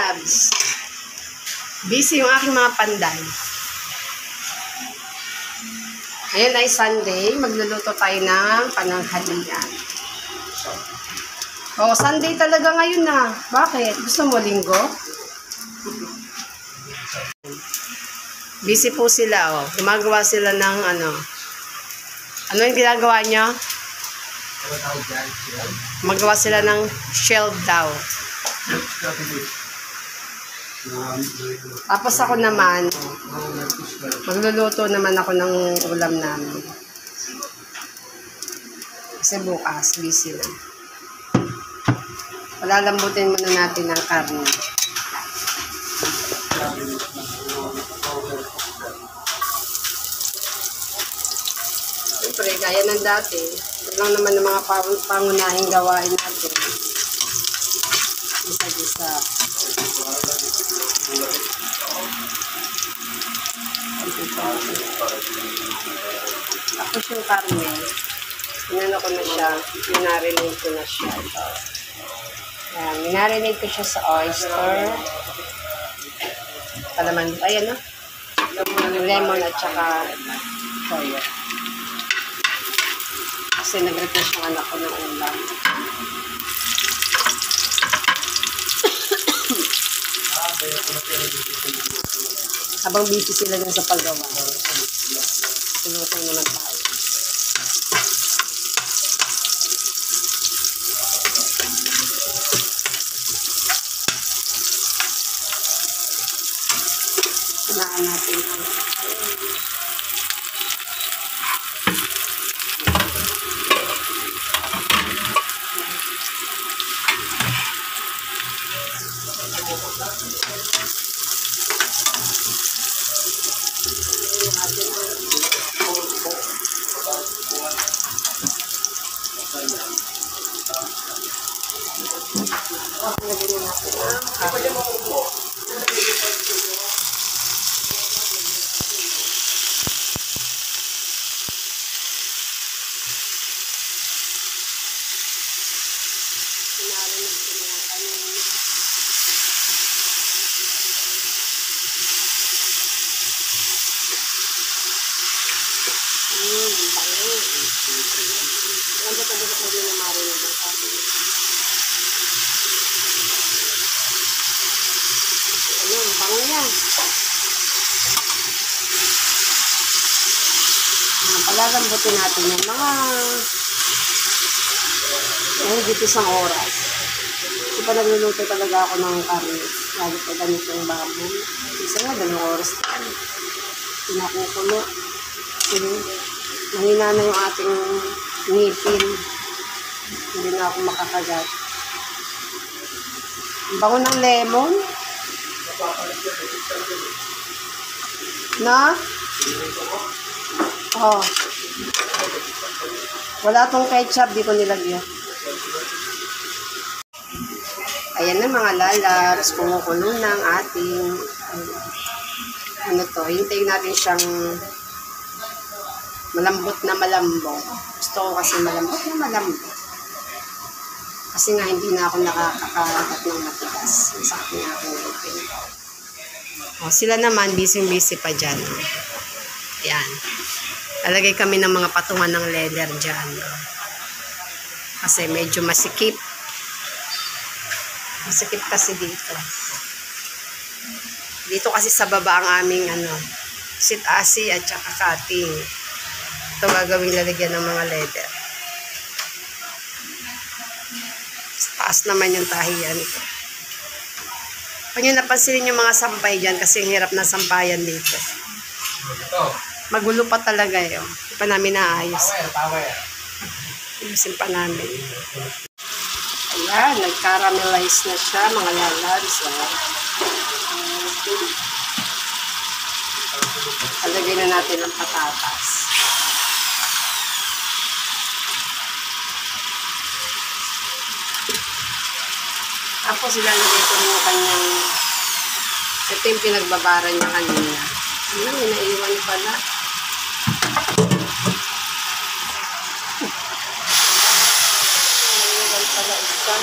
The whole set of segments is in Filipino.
lalabs. Busy yung aking mga panday. Ngayon ay Sunday. Magluluto tayo ng pananghalian. Oh, Sunday talaga ngayon na. Bakit? Gusto mo linggo? Busy po sila, oh. Gumagawa sila ng ano. Ano yung ginagawa nyo? Magawa sila ng shell daw. Tapos ako naman, magluluto naman ako ng ulam namin. Kasi bukas, busy lang. Palalambutin muna natin ang karne. Siyempre, gaya ng dati, ito lang naman ng mga pangunahing gawain natin. Isa-isa. Tapos yung karne, inano ko na siya, minarinate ko na siya. Ayan, minarinate ko siya sa oyster. Palaman, ayan no? Lemon at saka toyo. Kasi nag-request yung anak ko ng ulam. Habang busy sila dun sa paggawa. Sinuto naman tayo. Sinahan natin ang palalambutin natin yung mga higit isang oras. Kasi pa nagluluto talaga ako ng karne. Lagi pa ganito yung baboy. Isa nga, 2 oras na. Pinakukulo. Kasi mahina na yung ating ngipin. Hindi na ako makakagat. Ang bango ng lemon. Na? Oh. Wala tong ketchup, di ko nilagyan. Ayan na mga lalabs, kumukulo na ang ating ano to, hintayin natin siyang malambot na malambot. Gusto ko kasi malambot na malambot. Kasi nga hindi na ako nakakakagat ng matigas. Sakit na ako ngipin. O, sila naman, busy-busy pa dyan. Ayan. Lalagay kami ng mga patungan ng leather dyan. Kasi medyo masikip. Masikip kasi dito. Dito kasi sa baba ang aming sit-asi at saka cutting. Ito gagawing lalagyan ng mga leather. Sa taas naman yung tahiyan ito. Pag nyo napansinin yung mga sampay dyan kasi hirap na sampayan dito. Magulo pa talaga yun. Hindi pa namin naayos. Ayusin pa namin. Ayan, nag-caramelize na siya, mga lalabs. Alagay na natin ang patatas. Tapos ilalagay ko rin yung kanyang, ito yung pinagbabaran niya kanina. Ano, may naiwan pala. Naiwan pala isa.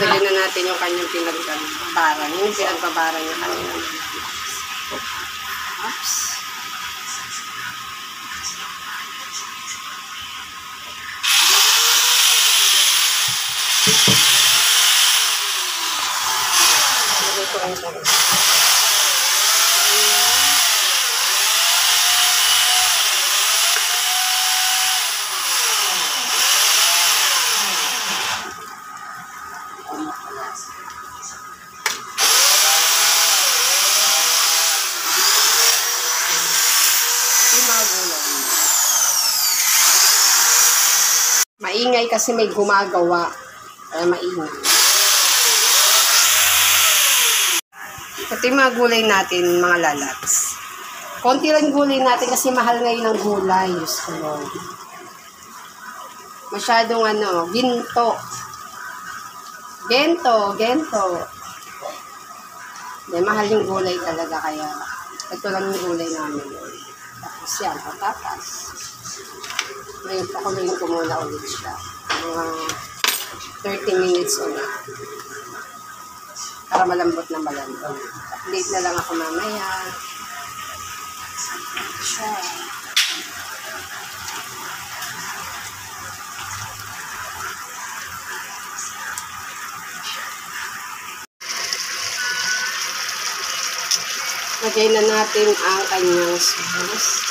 Lagyan na natin yung kanyang pinagbabaran. Yung pinagbabaran niya kanina. Oops. Ito ang sarap. Maingay kasi may gumagawa. Kaya maingay. Ito yung mga gulay natin, mga lalats. Konti lang gulay natin kasi mahal ngayon ang gulay. Diyos ko, Lord. Masyadong ginto. Gento. Hindi, mahal yung gulay talaga kaya ito lang yung gulay namin. Tapos yan, patatas. Ngayon, pakuluin ko muna ulit siya. Mga 30 minutes ulit. Para malambot na malambot. Update na lang ako mamaya. Siya. Lagay na natin ang kanyang sauce.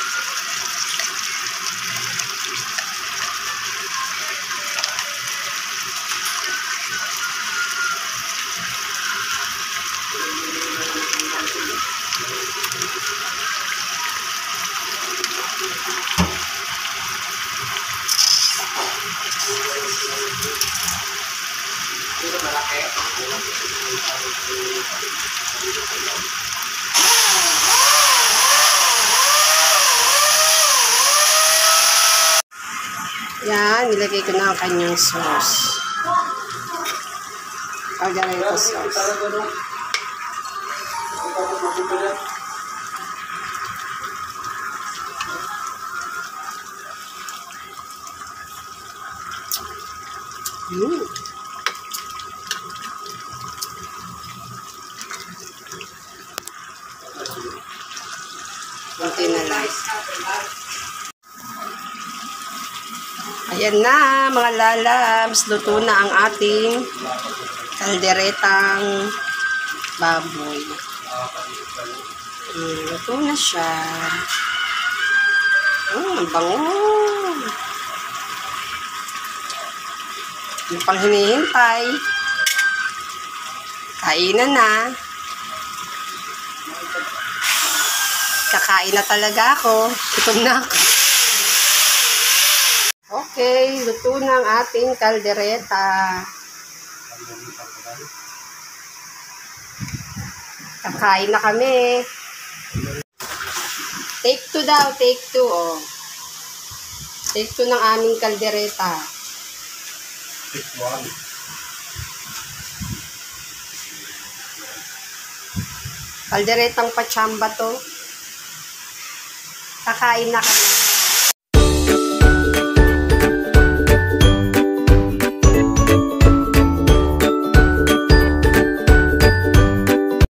Yan, nilagay ko na ang kanyang sauce. Algarito sauce. Kunti na lang. Ayan na, mga lalabs. Luto na ang ating kalderetang baboy. Luto na siya. Ang bango. Yung pang hinihintay. Kainan na. Kakain na talaga ako. Gutom na ako. Okay, luto na ang ating kaldereta. Kakain na kami. Take 2 daw, take 2. Oh. Take 2 ng aming kaldereta. Take 1. Kalderetang pachamba to. Kakain na kami.